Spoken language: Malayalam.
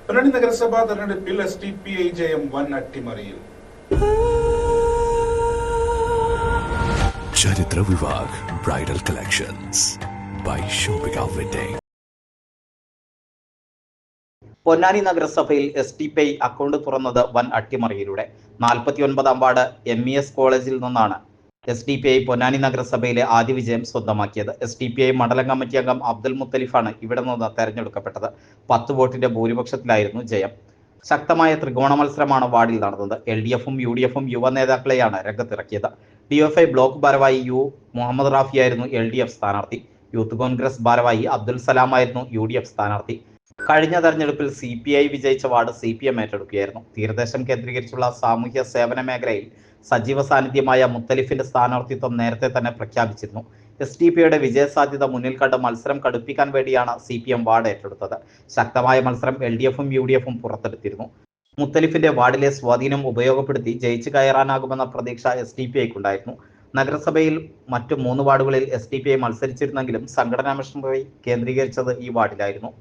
പൊന്നാനി നഗരസഭാ തെരഞ്ഞെടുപ്പിൽ SDPI ജയം വൻ അട്ടിമറിയിൽ. ചരിത്ര Vivah bridal collections by shopping wedding. Ponnani നഗരസഭയിൽ SDPI അക്കൗണ്ട് തുറന്നത് വൻ അട്ടിമറിയിലൂടെ. 49-ാം വാർഡ് MES കോളേജിൽ നിന്നാണ് SDPI പൊന്നാനി നഗരസഭയിലെ ആദ്യ വിജയം സ്വന്തമാക്കിയത്. SDPI മണ്ഡലം കമ്മിറ്റി അംഗം അബ്ദുൽ മുത്തലിഫാണ് ഇവിടെ നിന്ന് തെരഞ്ഞെടുക്കപ്പെട്ടത്. 10 വോട്ടിന്റെ ഭൂരിപക്ഷത്തിലായിരുന്നു ജയം. ശക്തമായ ത്രികോണ മത്സരമാണ് വാർഡിൽ നടന്നത്. LDFും UDFും യുവ നേതാക്കളെയാണ് രംഗത്തിറക്കിയത്. DFI ബ്ലോക്ക് ഭാരവാഹി മുഹമ്മദ് റാഫിയായിരുന്നു LDF സ്ഥാനാർത്ഥി. യൂത്ത് കോൺഗ്രസ് ഭാരവാഹി അബ്ദുൽ സലാമായിരുന്നു UDF സ്ഥാനാർത്ഥി. കഴിഞ്ഞ തെരഞ്ഞെടുപ്പിൽ CPI വിജയിച്ച വാർഡ് CPM ഏറ്റെടുക്കുകയായിരുന്നു. തീരദേശം കേന്ദ്രീകരിച്ചുള്ള സാമൂഹ്യ സേവന മേഖലയിൽ സജീവ സാന്നിധ്യമായ മുത്തലിഫിന്റെ സ്ഥാനാർത്ഥിത്വം നേരത്തെ തന്നെ പ്രഖ്യാപിച്ചിരുന്നു. SDPIയുടെ വിജയസാധ്യത മുന്നിൽ കണ്ട് മത്സരം കടുപ്പിക്കാൻ വേണ്ടിയാണ് CPM വാർഡ് ഏറ്റെടുത്തത്. ശക്തമായ മത്സരം LDFും UDFും പുറത്തെടുത്തിരുന്നു. മുത്തലിഫിന്റെ വാർഡിലെ സ്വാധീനം ഉപയോഗപ്പെടുത്തി ജയിച്ചു കയറാനാകുമെന്ന പ്രതീക്ഷ SDPIക്കുണ്ടായിരുന്നു. നഗരസഭയിൽ മറ്റു 3 വാർഡുകളിൽ SDPI മത്സരിച്ചിരുന്നെങ്കിലും സംഘടനാ മെഷീനറി കേന്ദ്രീകരിച്ചത് ഈ വാർഡിലായിരുന്നു.